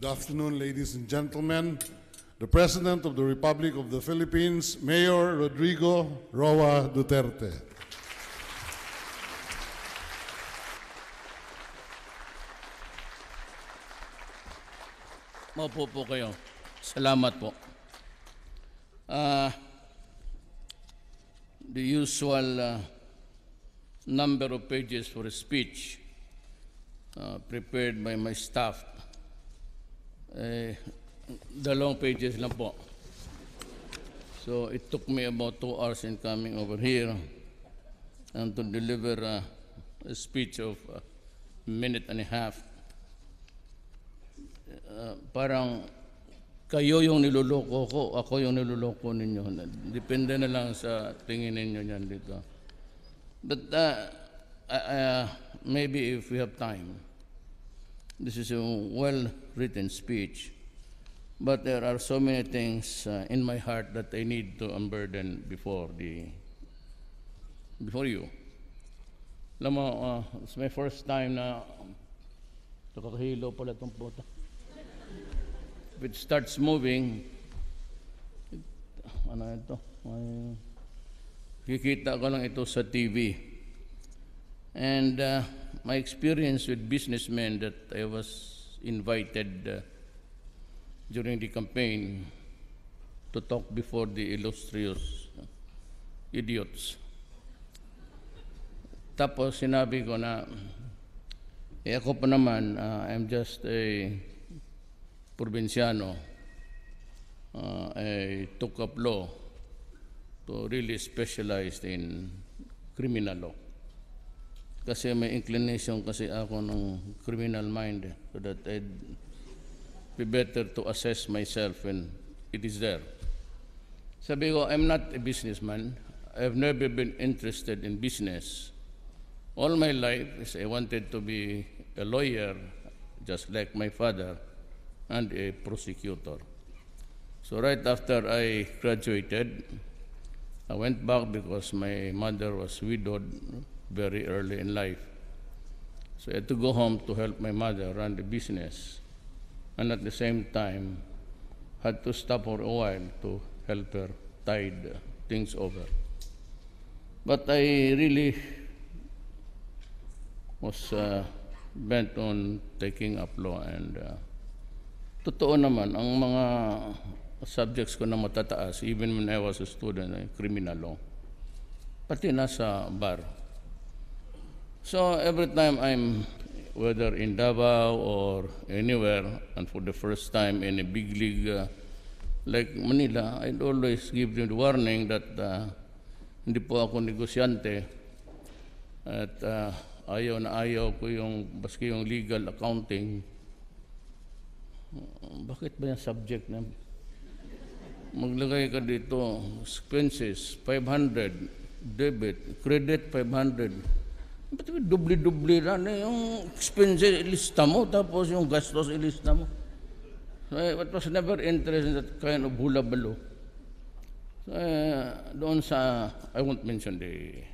Good afternoon, ladies and gentlemen. The President of the Republic of the Philippines, Mayor Rodrigo Roa Duterte. Maupo po kayo. Salamat po. The usual number of pages for a speech prepared by my staff. Dalawang pages lang po. So it took me about 2 hours in coming over here and to deliver a speech of a minute and a half. Parang kayo yung niloloko ko, ako yung niloloko ninyo. Depende na lang sa tingin ninyo yan dito. But maybe if we have time, this is a well-written speech, but there are so many things in my heart that I need to unburden before you. Alam mo, it's my first time na nakakahilo pala itong puta. If it starts moving, ano ito? Kikita ko lang ito sa TV. And my experience with businessmen that I was invited during the campaign to talk before the illustrious idiots. Tapos sinabi ko na, ako pa naman, I'm just a probinsyano. I took up law to really specialize in criminal law. Kasi may inclination kasi ako ng criminal mind so that I'd be better to assess myself when it is there. Sabi ko, I'm not a businessman. I've never been interested in business. All my life is I wanted to be a lawyer, just like my father, and a prosecutor. So right after I graduated, I went back because my mother was widowed very early in life. So I had to go home to help my mother run the business, and at the same time had to stop for a while to help her tide things over. But I really was bent on taking up law, and totoo naman, ang mga subjects ko na matataas, even when I was a student, criminal law, pati nasa bar. So every time I'm, whether in Davao or anywhere, and for the first time in a big league like Manila, I'd always give them the warning that hindi po ako negosyante at ayaw na ayaw ko yung, baski yung legal accounting. Bakit ba yung subject na maglagay ka dito, expenses, 500, debit, credit, 500. Ba't dubli-dubli na yung expenses ilista mo, tapos yung gastos ilista mo. So I was never interested in that kind of hula-balo. So doon sa, I won't mention the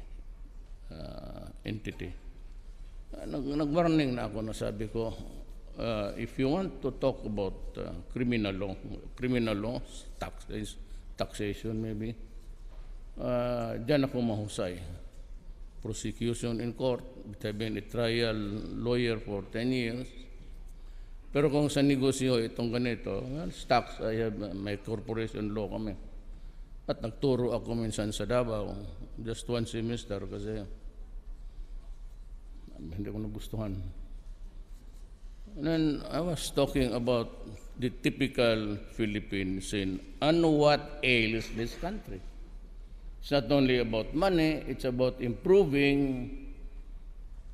entity. Nag-warning na ako, na sabi ko, if you want to talk about criminal law, taxation maybe, dyan ako mahusay. Prosecution in court, I've been a trial lawyer for 10 years. Pero kung sa negosyo itong ganito, well, stocks, I have my corporation law kami. At nagturo ako minsan sa Davao, just 1 semester kasi hindi ko nagustuhan. And then I was talking about the typical Philippine scene and what ails this country. It's not only about money, it's about improving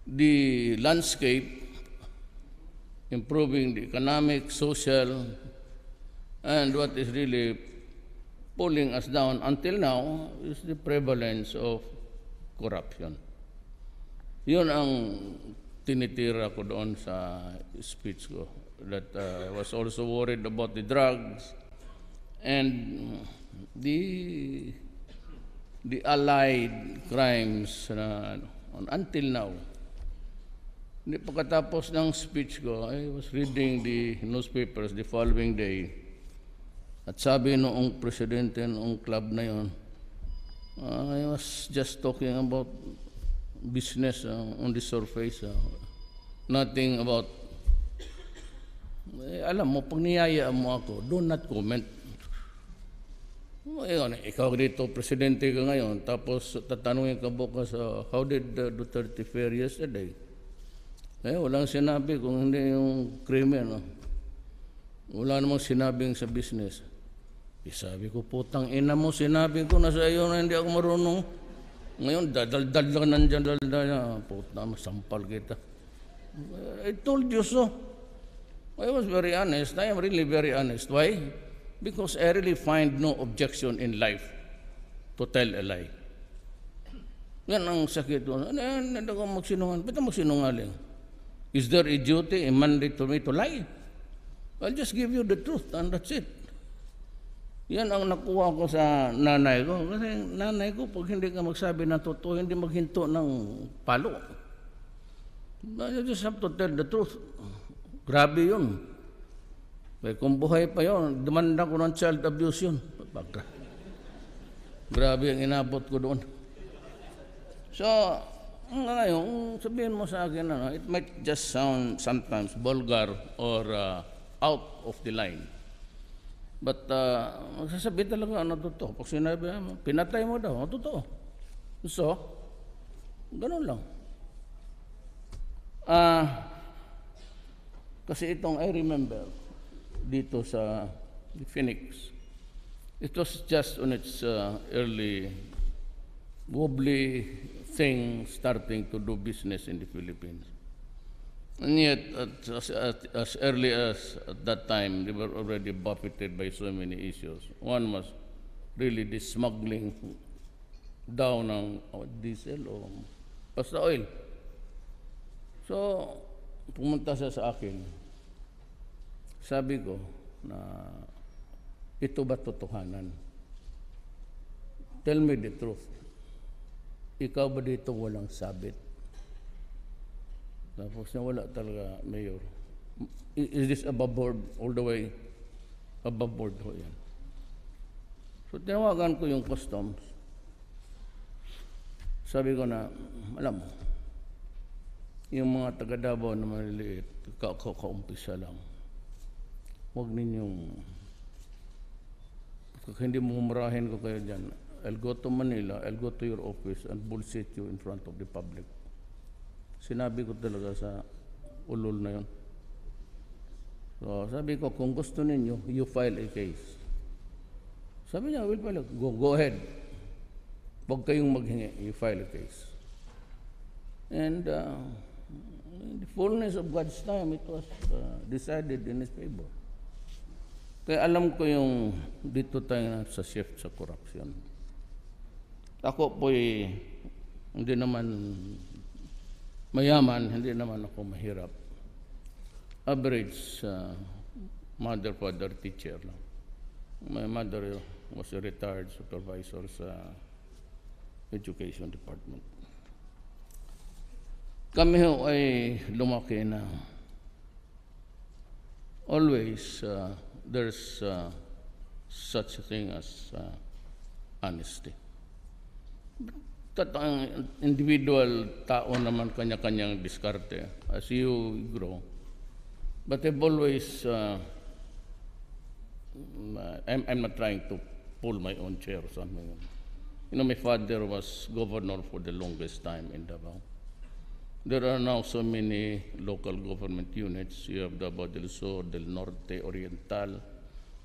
the landscape, improving the economic, social, and what is really pulling us down until now is the prevalence of corruption. Yun ang tinitira ko doon sa speech ko. That I was also worried about the drugs and the allied crimes until now. Hindi pagkatapos ng speech ko, I was reading the newspapers the following day. At sabi noong presidente noong club na yon, I was just talking about business on the surface. Nothing about, alam mo, pag niyayaan mo ako, do not comment. Ikaw dito, presidente ka ngayon, tapos tatanungin ka bukas, how did Duterte fare yesterday? Walang sinabi kung hindi yung krimen. Wala namang sinabing sa business. Sabi ko, putang ina mo, sinabi ko na sa iyo na hindi ako marunong. Ngayon, dadaldal lang nandiyan, dadaldal. Putang, masampal kita. I told you so. I was very honest. I am really very honest. Why? Because I really find no objection in life to tell a lie. Yan ang sakit ko. Hindi ako magsinungaling. Ba't magsinungaling? Is there a duty, a mandate to me to lie? I'll just give you the truth and that's it. Yan ang nakuha ko sa nanay ko. Kasi nanay ko, pag hindi ka magsabi ng totoo, hindi maghinto ng palo. You just have to tell the truth. Grabe yun. Kaya kung buhay pa yun, demanda ko ng child abuse yun. Grabe ang inabot ko doon. So, ngayon, sabihin mo sa akin, it might just sound sometimes vulgar or out of the line. But magsasabi talaga ano totoo. Pag sinabi mo, pinatay mo daw, totoo. So, ganun lang. Kasi itong I remember dito sa Phoenix, it was just on its early wobbly thing starting to do business in the Philippines. And yet, as early as at that time, they were already buffeted by so many issues. One was really the smuggling down ng diesel o basta oil. So, pumunta siya sa akin. Sabi ko na ito ba totohanan? Tell me the truth. Ikaw ba dito walang sabit? Tapos na wala talaga, Mayor. Is this above board? All the way above board ho yan. So tinawagan ko yung customs. Sabi ko na, alam mo, yung mga taga Davao na maliliit, kaumpisa lang. Huwag ninyong, hindi mo humurahin ko kayo dyan. I'll go to Manila, I'll go to your office and bullshit you in front of the public. Sinabi ko talaga sa ulol na yun. So sabi ko, kung gusto ninyo, you file a case. Sabi niya, will file a case. Go ahead. Huwag kayong maghingi, you file a case. And in the fullness of God's time, it was decided in his favor. Kaya alam ko yung dito tayo sa shift sa corruption. Ako po'y hindi naman mayaman, hindi naman ako mahirap. Average mother, father, teacher lang. My mother was a retired supervisor sa education department. Kami ho ay lumaki na always there's such a thing as honesty. Ang individual tao naman kanya-kanyang diskarte as you grow. But I've always, I'm not trying to pull my own chair or something. You know, my father was governor for the longest time in Davao. There are now so many local government units. You have Davao del Sur, del Norte, Oriental,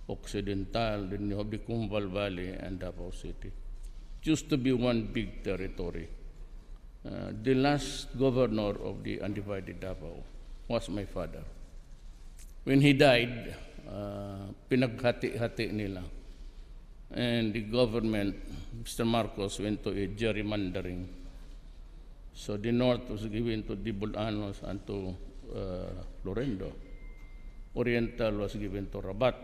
Occidental, then you have the Cumbal Valley and Davao City. It used to be one big territory. The last governor of the undivided Davao was my father. When he died, pinaghati-hati nila. And the government, Mr. Marcos, went to a gerrymandering. So the north was given to the Bulanos and to Lorendo. Oriental was given to Rabat.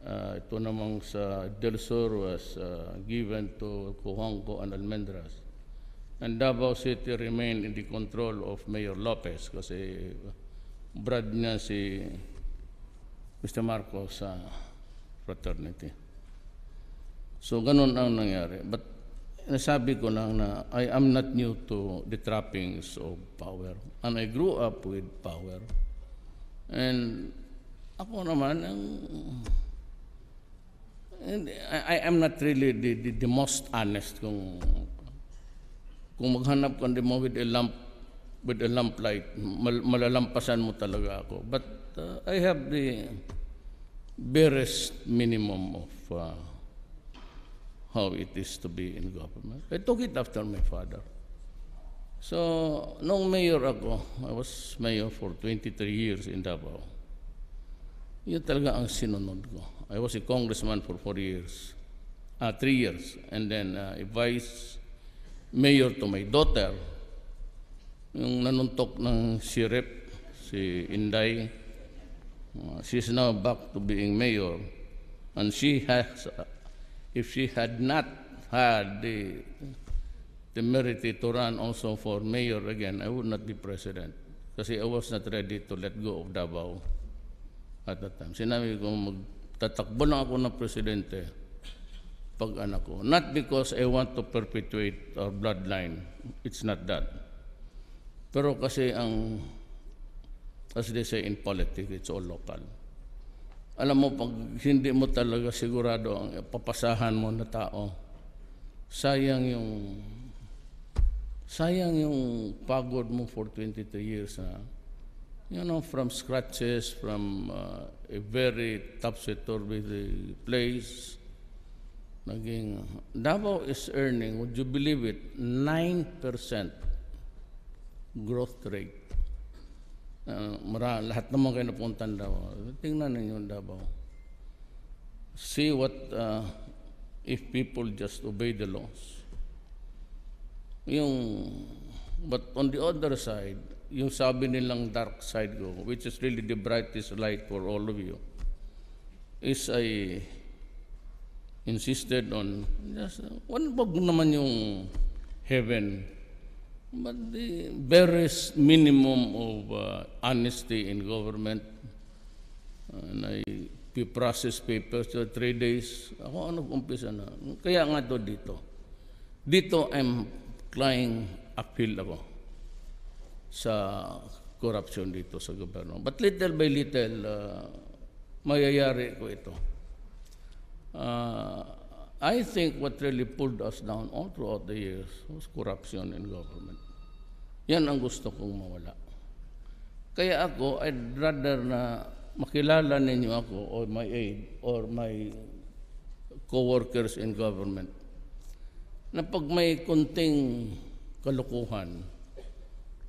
Ito namang sa Del Sur was given to Cojuangco and Almendras. And Davao City remained in the control of Mayor Lopez kasi brad niya si Mr. Marcos sa fraternity. So ganun ang nangyari. But nasabi ko lang na I am not new to the trappings of power. And I grew up with power. And ako naman, I am not really the most honest kung maghanap ka mo with a lamp light, malalampasan mo talaga ako. But I have the barest minimum of how it is to be in government. I took it after my father. So, nung mayor ako, I was mayor for 23 years in Davao. Yun talaga ang sinunod ko. I was a congressman for 3 years. And then a vice mayor to my daughter. Yung nanuntok ng sirip, si Inday. She's now back to being mayor. And she has, if she had not had the temerity to run also for mayor again, I would not be president. Kasi I was not ready to let go of Davao at that time. Sinabi ko, magtatakbo lang ako ng presidente pag anak ko. Not because I want to perpetuate our bloodline. It's not that. Pero kasi as they say in politics, it's all local. Alam mo, pag hindi mo talaga sigurado ang papasahan mo na tao, sayang yung pagod mo for 23 years na, from scratches, from a very topsy-turvy place. Davao is earning, would you believe it, 9% growth rate. Lahat naman kayo napuntan Davao. Tingnan ninyo Davao. See what, if people just obey the laws. But on the other side, yung sabi nilang dark side ko, which is really the brightest light for all of you, is I insisted on, wag naman yung heaven, but the barest minimum of honesty in government. And I process papers for 3 days. Ako nag-umpisa na. Kaya nga dito. Dito I'm flying uphill ako sa corruption dito sa gobyerno. But little by little, mayayari ko ito. I think what really pulled us down all throughout the years was corruption in government. Yan ang gusto kong mawala. Kaya ako, I'd rather na makilala ninyo ako or my aide or my co-workers in government na pag may kunting kalukuhan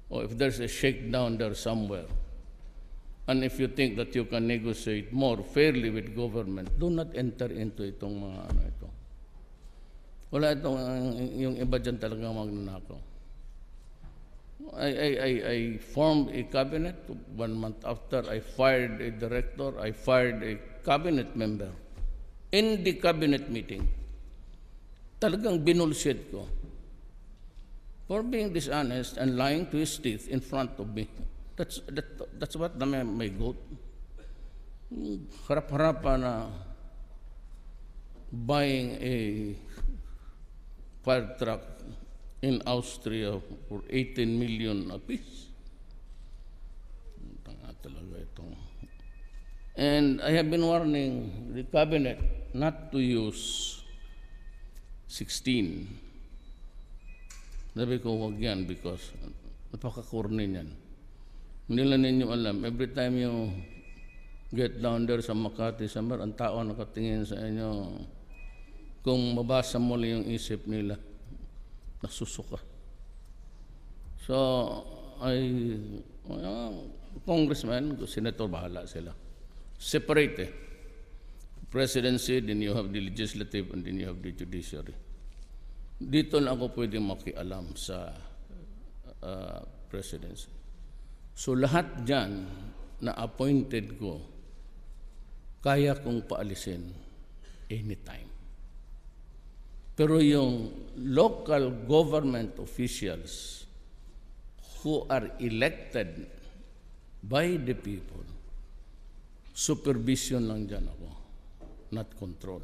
or if there's a shakedown there somewhere, and if you think that you can negotiate more fairly with government, do not enter into itong mga ito. Wala itong, yung iba dyan talaga magnanakaw. I formed a cabinet. 1 month after, I fired a director. I fired a cabinet member. In the cabinet meeting, talagang binulshit ko for being dishonest and lying to his teeth in front of me. That's what may goat. Harap-harapan na buying a fire truck in Austria for 18 million apiece. Tanga talaga itong. And I have been warning the cabinet not to use 16. Sabi ko, wag yan because napakakurni yan. Hindi lang ninyo alam, every time you get down there sa Makati, Samar, ang tao nakatingin sa inyo, kung mabasa mo lang yung isip nila, nasusuka. So, congressman, senator, bahala sila. Separate. Presidency, then you have the legislative, and then you have the judiciary. Dito lang ako pwedeng makialam sa presidency. So lahat dyan na appointed ko, kaya kong paalisin anytime. Pero yung local government officials who are elected by the people, supervision lang dyan ako, not control.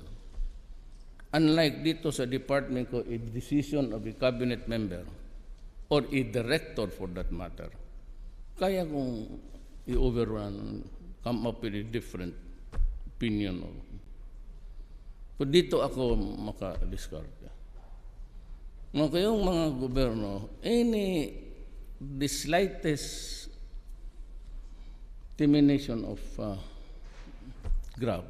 Unlike dito sa department ko, a decision of a cabinet member or a director for that matter, kaya kong i-overrun, come up with a different opinion. Pero dito ako maka-discard. Kayong mga gobyerno, the slightest termination of grab,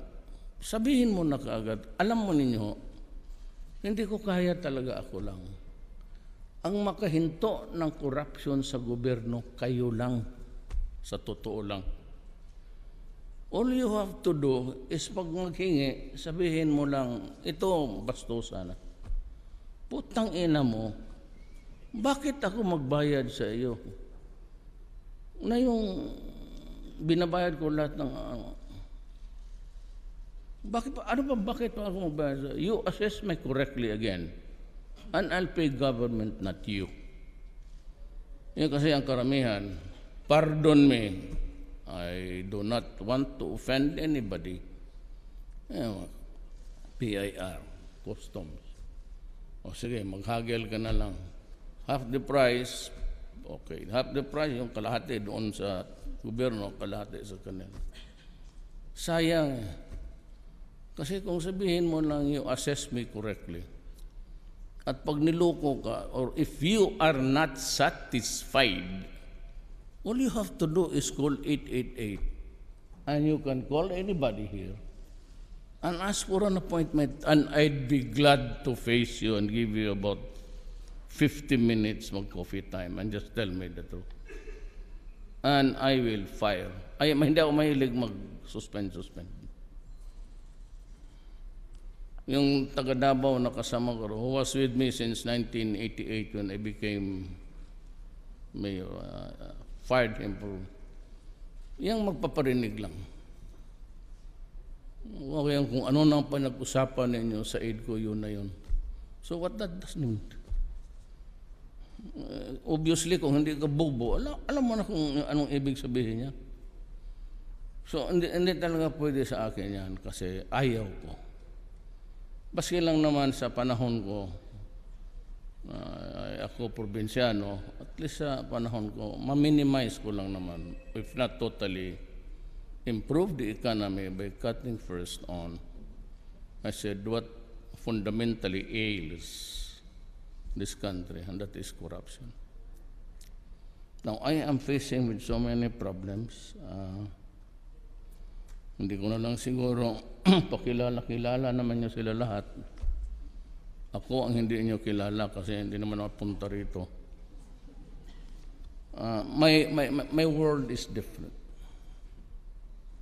sabihin mo na kaagad, alam mo ninyo, hindi ko kaya talaga ako lang. Ang makahinto ng corruption sa gobyerno, kayo lang. Sa totoo lang. All you have to do is pag maghingi, sabihin mo lang, ito, bastusan na. Putang ina mo, bakit ako magbayad sa iyo? Na yung binabayad ko lahat ng bakit pa ako magbayad? You assess me correctly again. And I'll pay government, not you. Yan kasi ang karamihan. Pardon me. I do not want to offend anybody. PIR, customs. O sige, maghagel ka na lang. Half the price, okay. Half the price, yung kalahati doon sa gobyerno, kalahati sa kanila. Sayang. Kasi kung sabihin mo lang you assess me correctly, at pag niloko ka, or if you are not satisfied, all you have to do is call 888. And you can call anybody here and ask for an appointment, and I'd be glad to face you and give you about 50 minutes mag-coffee time and just tell me the truth. And I will fire. Hindi ako mahilig mag-suspend. Yung taga Davao na kasama ko, who was with me since 1988 when I became mayor, fired him for yung magpaparinig lang. Okay, kung ano nang pinag-usapan ninyo sa aid ko, yun na yun. So what that does mean? Obviously, kung hindi ka bobo, alam mo na kung anong ibig sabihin niya. So hindi talaga pwede sa akin yan kasi ayaw ko. Baski lang naman sa panahon ko, ako probinsyano, at least sa panahon ko, ma-minimize ko lang naman, if not totally, improve the economy by cutting first on, I said, what fundamentally ails this country, and that is corruption. Now, I am facing with so many problems. Hindi ko na lang siguro pakilala naman niyo sila lahat. Ako ang hindi niyo kilala kasi hindi naman napunta rito. My world is different.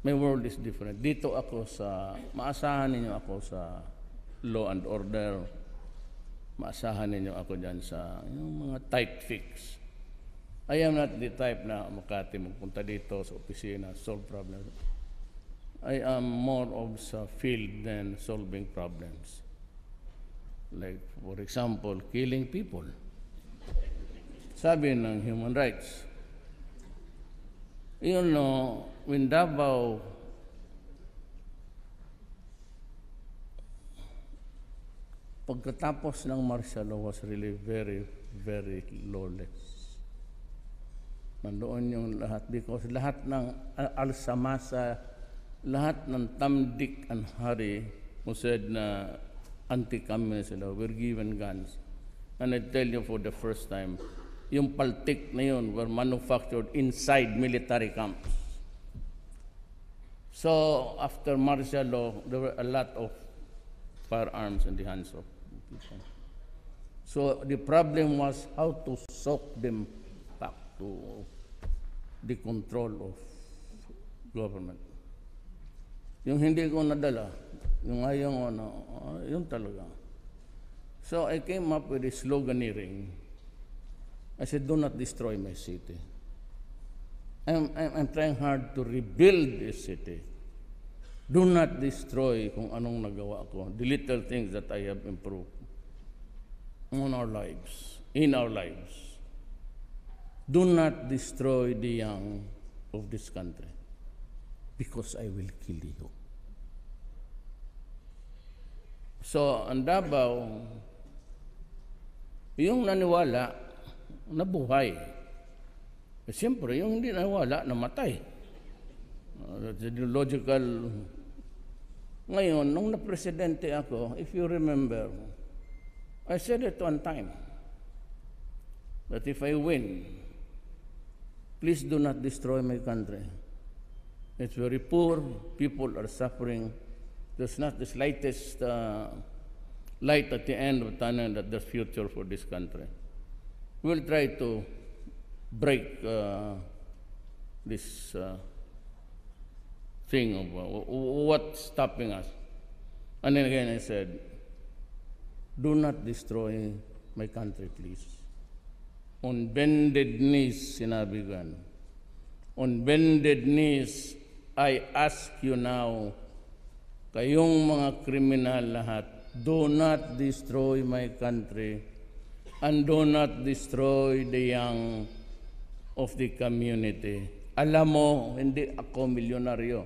My world is different. Dito ako maasahan ninyo ako sa law and order. Maasahan ninyo ako dyan sa yung mga tight fix. I am not the type na Makati magpunta dito sa opisina, solve problems. I am more of sa field than solving problems. Like, for example, killing people. Sabi ng human rights. You know, when Davao pagkatapos ng martial law was really very, very lawless. Nandoon yung lahat because lahat ng Alsamasa, lahat ng Tam, Dick, and Harry who said na anti-communist sila were given guns. And I tell you for the first time, yung paltik na yun were manufactured inside military camps. So after martial law, there were a lot of firearms in the hands of people. So the problem was how to soak them back to the control of government. Yung hindi ko nadala, yung ayaw ko na, yun talaga. So I came up with a sloganeering. I said, do not destroy my city. I'm trying hard to rebuild this city. Do not destroy kung anong nagawa ko, the little things that I have improved. on our lives, in our lives. Do not destroy the young of this country, because I will kill you. So, ang Davao, yung naniwala, nabuhay. Siyempre, yung hindi naniwala, namatay. Logical. Ngayon, nung na-presidente ako, if you remember, I said it one time, that if I win, please do not destroy my country. It's very poor, people are suffering. There's not the slightest light at the end of the tunnel that there's future for this country. We'll try to break this thing of what's stopping us. And then again I said, do not destroy my country, please. On bended knees, sinabi ko yan. On bended knees, I ask you now, kayong mga kriminal lahat, do not destroy my country and do not destroy the young of the community. Alam mo, hindi ako milyonaryo.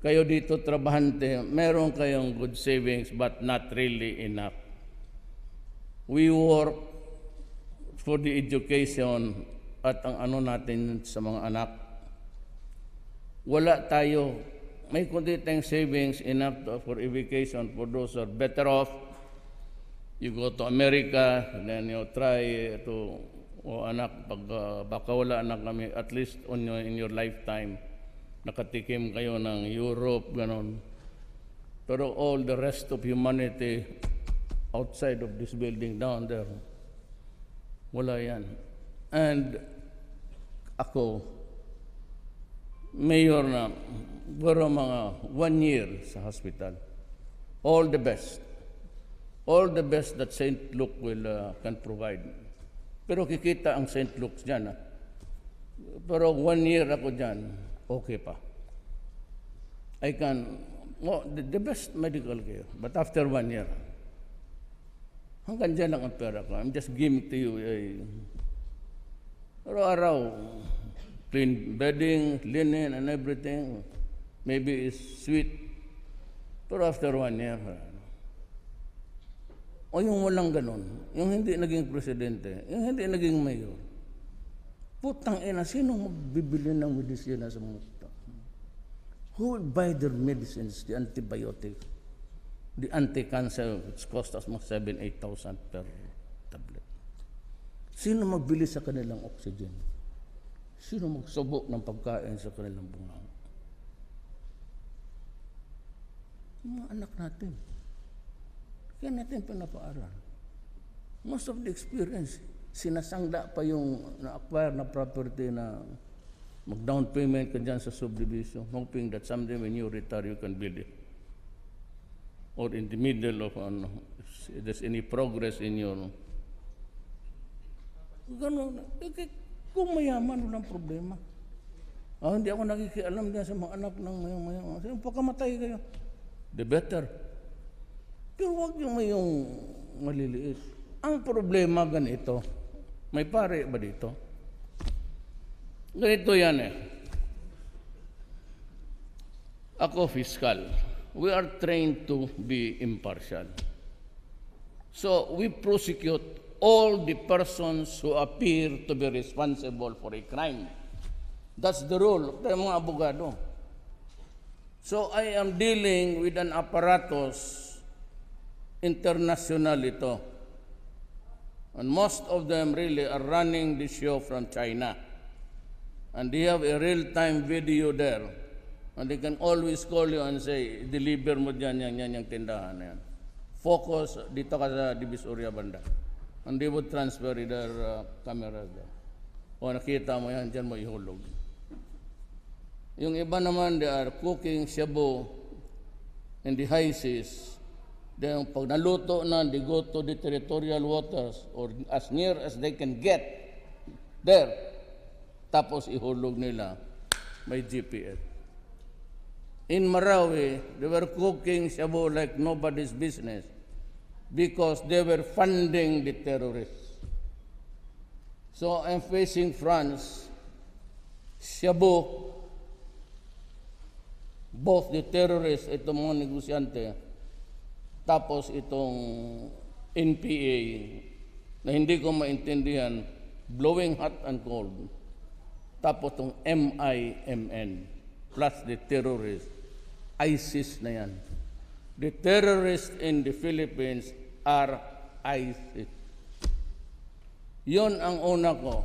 Kayo dito trabahante, meron kayong good savings but not really enough. We work for the education at ang ano natin sa mga anak. Wala tayo. May kundi tayong savings enough for education for those who are better off. You go to America, and then you try to, anak, pag baka wala anak kami, at least in your lifetime, nakatikim kayo ng Europe, ganon. Pero all the rest of humanity outside of this building down there, wala yan. And ako, mayor na, pero mga 1 year sa hospital. All the best. All the best that St. Luke can provide. Pero kikita ang St. Luke's dyan. Pero 1 year ako dyan, okay pa. I can, the best medical care. But after 1 year, hanggang dyan lang ang pera ko. I'm just giving to you araw-araw, clean bedding, linen, and everything. Maybe it's sweet. Pero after 1 year, o yung walang ganon, yung hindi naging presidente, yung hindi naging mayor, putang ina, sino magbibili ng medisina sa mga tao? Who will buy their medicines, the antibiotics, the anti-cancer, which cost us mga 7,000-8,000 per tablet? Sino magbili sa kanilang oxygen? Sino magsubo ng pagkain sa kanilang bunga? Mga anak natin. Kaya natin pinapaaral. Most of the experience, sinasangla pa yung na-acquire na property na mag-down payment ka dyan sa subdivision, hoping that someday when you retire, you can build it. Or in the middle of, if there's any progress in your... Ganun. Kung mayaman, walang problema. Hindi ako nakikialam din sa mga anak ng mayang-mayang. Pagkamatay kayo, the better. Pero huwag yung maliliit. Ang problema ganito, may pare ba dito? Ganito yan eh. Ako, fiscal. We are trained to be impartial. So, we prosecute all the persons who appear to be responsible for a crime. That's the rule of the mga abogado. So, I am dealing with an apparatus international ito. And most of them really are running the show from China. And they have a real-time video there. And they can always call you and say, deliver mo dyan, yung tindahan na yan. Focus dito ka sa Divisoria banda. And they would transfer their cameras there. O nakita mo yan, dyan mo ihulog. Yung iba naman, they are cooking shabu in the high seas. Then pag naluto na, they go to the territorial waters or as near as they can get there. Tapos ihulog nila. May GPS. In Marawi, they were cooking shabu like nobody's business. because they were funding the terrorists. So I'm facing France, Shabu, both the terrorists, itong mga negosyante, tapos itong NPA, na hindi ko maintindihan, blowing hot and cold, tapos itong MIMN, plus the terrorists, ISIS na yan. The terrorists in the Philippines are ISIS. Yun ang una ko.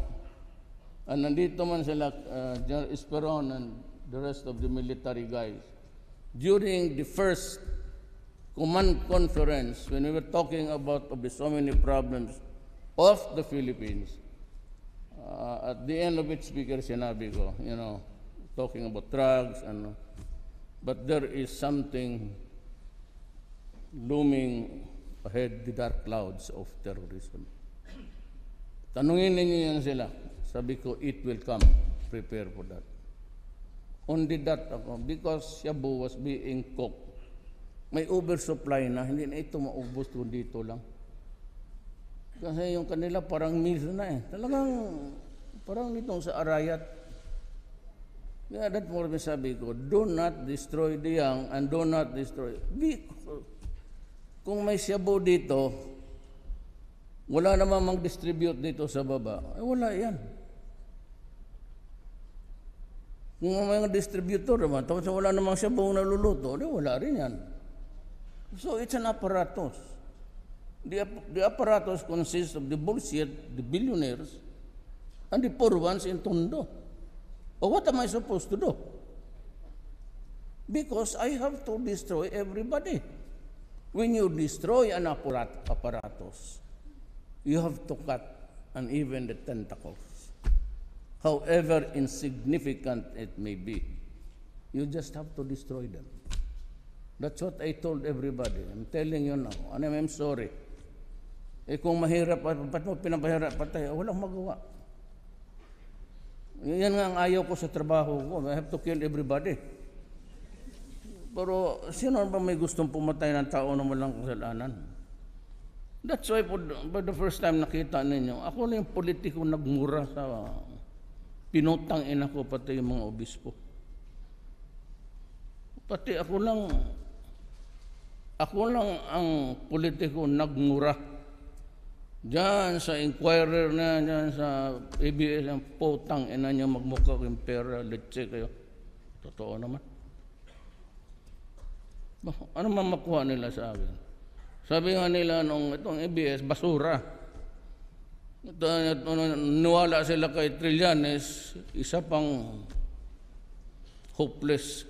Nandito man sila, General Esperon and the rest of the military guys. During the first command conference, when we were talking about so many problems of the Philippines, at the end of it, Speaker, sinabi ko, talking about drugs, but there is something looming ahead, the dark clouds of terrorism. Tanungin ninyo yan sila. Sabi ko, it will come. Prepare for that. Only that ako, because Shabu was being cooked. May oversupply na, hindi na ito maubos kung dito lang. Kasi yung kanila parang miso na eh. Talagang parang nitong sa Arayat. Yeah, that's what sabi ko, do not destroy the young and do not destroy. Because kung may Shabu dito, wala naman mag-distribute dito sa baba. Ay, wala yan. Kung may distributor naman, tapos wala namang Shabu na luluto, wala rin yan. So it's an apparatus. The apparatus consists of the bullshit, the billionaires, and the poor ones in Tondo. Oh, what am I supposed to do? Because I have to destroy everybody. When you destroy an apparatus, you have to cut and even the tentacles. However insignificant it may be, you just have to destroy them. That's what I told everybody. I'm telling you now, and I'm sorry. Kung mahirap, ba't mo pinapahirap patay? Walang magawa. Yan nga ang ayaw ko sa trabaho ko. I have to kill everybody. Pero sino ba may gustong pumatay ng tao na walang kasalanan? That's why for the first time nakita ninyo, ako na yung politiko nagmura sa pinutang ina ko, pati yung mga obispo. Pati ako lang ang politiko nagmura. Diyan sa Inquirer na, diyan sa ABS, ang putang ina niya magmukha kayong pera, letse kayo. Totoo naman. Ano man makuha nila sa akin? Sabi nga nila nung itong ABS, basura. Niwala sila kay Trillanes, isa pang hopeless.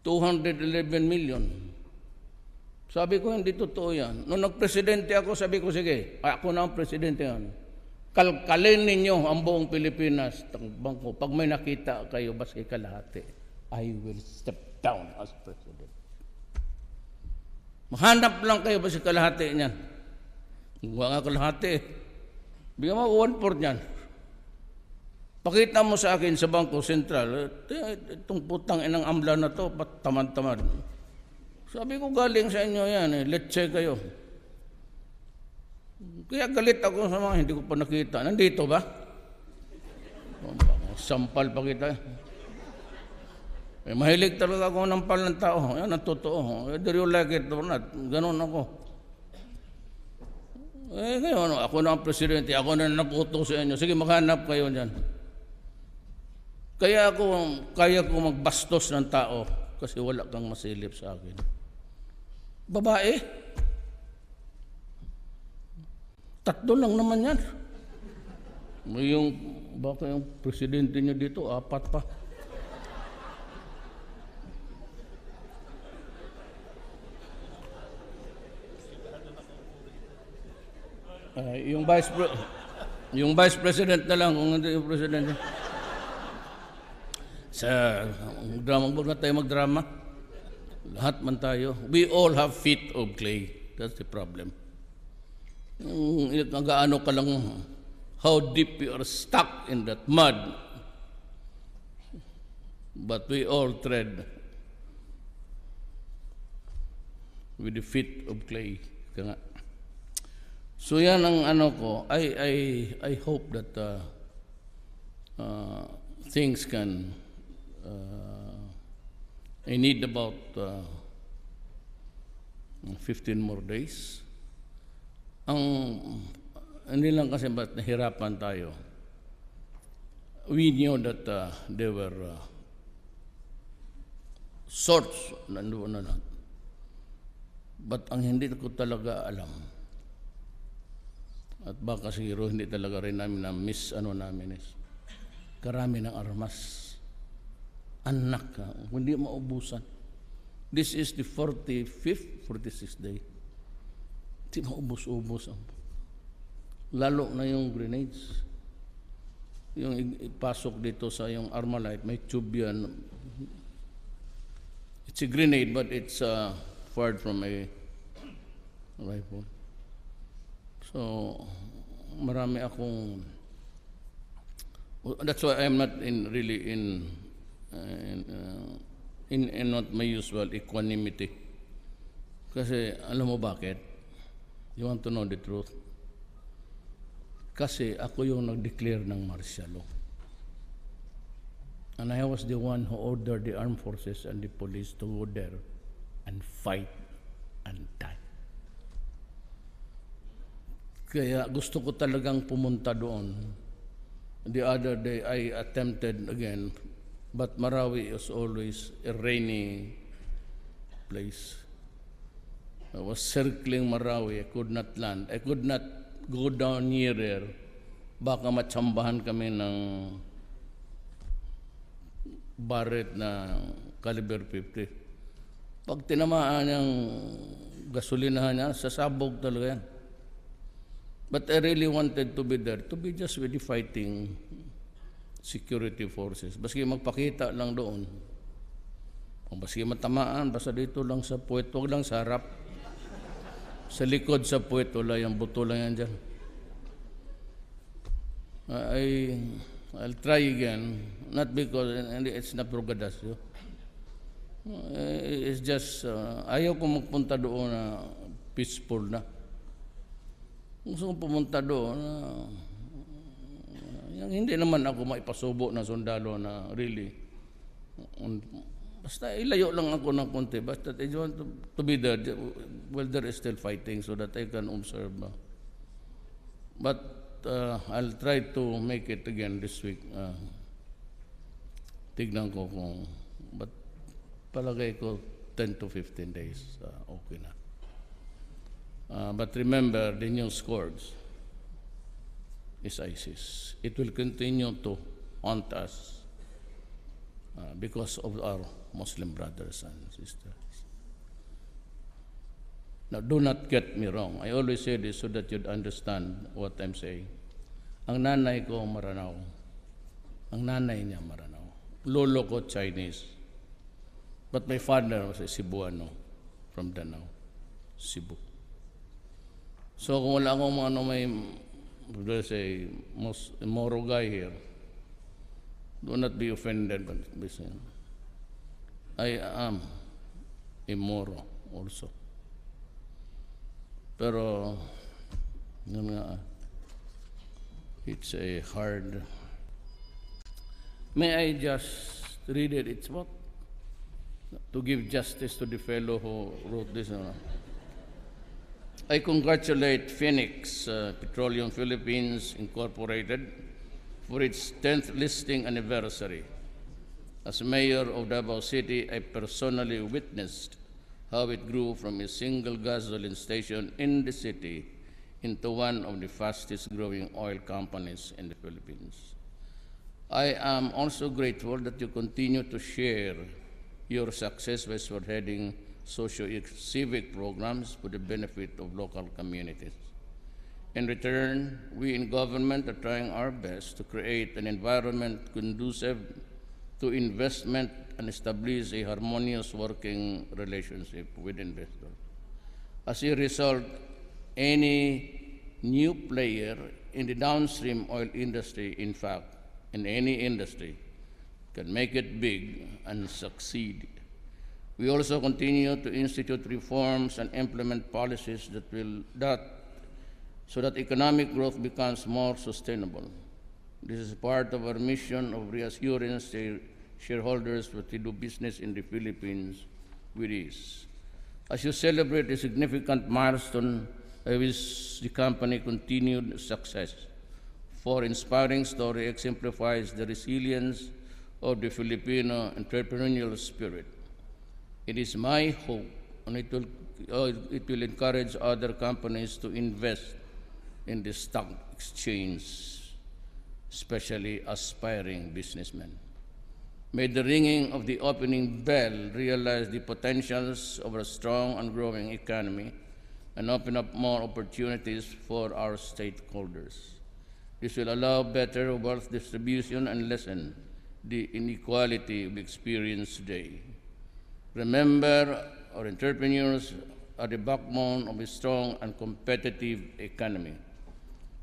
211 million. Sabi ko, hindi totoo yan. Nung nagpresidente ako, sabi ko, sige, ako na ang presidente yan. Kalkalin ninyo ang buong Pilipinas. Bangko, pag may nakita kayo, baski kalahati, I will step down as president. Mahanap lang kayo baski kalahati niyan. Huwag nga kalahati. Bigyan mo 1/4 niyan. Pakita mo sa akin sa Bangko Sentral, itong putang inang amla na to, tamad-tamad. Sabi ko, galing sa inyo yan, letse kayo. Kaya galit ako sa mga hindi ko pa nakita. Nandito ba? Sampal pa kita. Mahilig talaga ako ng pal ng tao. Yan ang totoo. Do you like it or not? Ganon ako. Ngayon, ako na ang presidente. Ako na naputo sa inyo. Sige, maghanap kayo dyan. Kaya ko magbastos ng tao kasi wala kang masilip sa akin. Babae? 3 lang naman yan. Baka yung presidente niyo dito, 4 pa. Yung vice president na lang, kung hindi yung presidente. Sa drama, huwag na tayo magdrama. Lahat man tayo. We all have feet of clay. That's the problem. Gaano ka lang, how deep you are stuck in that mud. But we all tread with the feet of clay. Kaya nga. So yan ang ano ko. I hope that things can. I need about 15 more days. Hindi lang kasi ba't nahirapan tayo. We knew that there were sorts nandoon na lang. But ang hindi ko talaga alam, at baka siguro hindi talaga rin namin na miss namin is, karami ng armas. Anak, hindi maubusan. This is the 45th, 46th day. Hindi maubos-ubos. Lalo na yung grenades. Yung ipasok dito sa yung Armalite, may tube yan. It's a grenade, but it's fired from a rifle. So, marami akong... That's why I'm not really in not my usual equanimity. Kasi, alam mo bakit? You want to know the truth? Kasi ako yung nag-declare ng martial law. And I was the one who ordered the armed forces and the police to go there and fight and die. Kaya gusto ko talagang pumunta doon. The other day, I attempted again, but Marawi is always a rainy place. I was circling Marawi. I could not land. I could not go down near there. Baka matsambahan kami ng Barrett na caliber 50. Pag tinamaan yung gasolinahan niya, sasabog talaga yan. But I really wanted to be there, to be just with the fighting security forces. Baski magpakita lang doon. O baski matamaan, basta dito lang sa puwet, huwag lang sa harap. Sa likod sa puwet, wala yung buto lang yan dyan. I'll try again, not because it's not Rogadasyo. It's just, ayaw ko magpunta doon na peaceful na. Gusto ko pumunta doon na hindi naman ako maipasubo na sundalo na really. Basta ilayo lang ako ng konti. Basta I want to be there while there is still fighting so that I can observe. But I'll try to make it again this week. Tignan ko kung, but palagay ko 10 to 15 days, okay na. But remember, the new scourge is ISIS. It will continue to haunt us because of our Muslim brothers and sisters. Now, do not get me wrong. I always say this so that you'd understand what I'm saying. Ang nanay ko, Maranao. Ang nanay niya, Maranao. Lolo ko, Chinese. But my father was a Cebuano from Danao, Cebu. So kung wala akong there's a Moro guy here, do not be offended, but I am a Moro also. Pero, it's a hard... May I just read it? It's what? To give justice to the fellow who wrote this. I congratulate Phoenix Petroleum Philippines Incorporated for its 10th listing anniversary. As mayor of Davao City, I personally witnessed how it grew from a single gasoline station in the city into one of the fastest growing oil companies in the Philippines. I am also grateful that you continue to share your success by spearheading socio-civic programs for the benefit of local communities. In return, we in government are trying our best to create an environment conducive to investment and establish a harmonious working relationship with investors. As a result, any new player in the downstream oil industry, in fact, in any industry, can make it big and succeed. We also continue to institute reforms and implement policies so that economic growth becomes more sustainable. This is part of our mission of reassuring shareholders that we do business in the Philippines with ease. As you celebrate a significant milestone, I wish the company continued success. For inspiring story exemplifies the resilience of the Filipino entrepreneurial spirit. It is my hope, and it will encourage other companies to invest in the stock exchange, especially aspiring businessmen. May the ringing of the opening bell realize the potentials of a strong and growing economy and open up more opportunities for our stakeholders. This will allow better wealth distribution and lessen the inequality we experience today. Remember, our entrepreneurs are the backbone of a strong and competitive economy.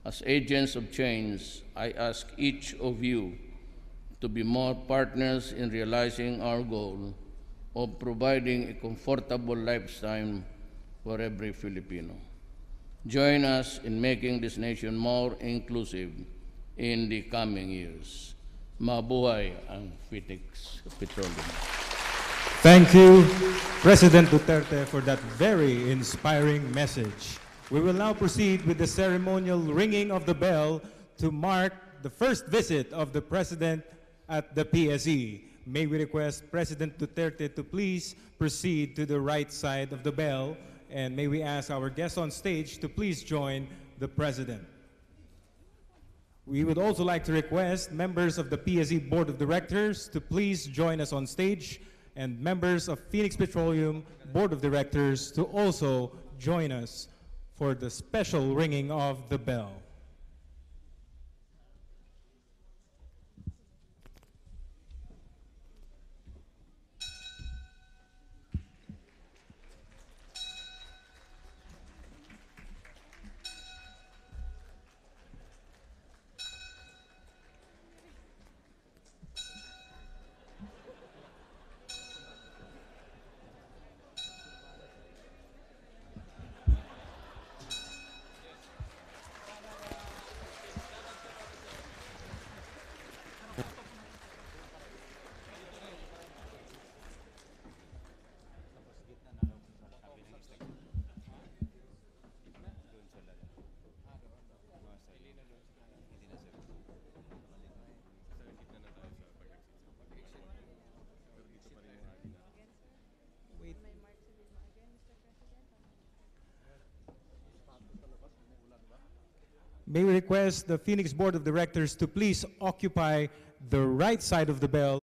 As agents of change, I ask each of you to be more partners in realizing our goal of providing a comfortable lifestyle for every Filipino. Join us in making this nation more inclusive in the coming years. Mabuhay ang Phoenix Petroleum. Thank you, President Duterte, for that very inspiring message. We will now proceed with the ceremonial ringing of the bell to mark the first visit of the President at the PSE. May we request President Duterte to please proceed to the right side of the bell, and may we ask our guests on stage to please join the President. We would also like to request members of the PSE Board of Directors to please join us on stage, and members of Phoenix Petroleum Board of Directors to also join us for the special ringing of the bell. May we request the Phoenix Board of Directors to please occupy the right side of the bell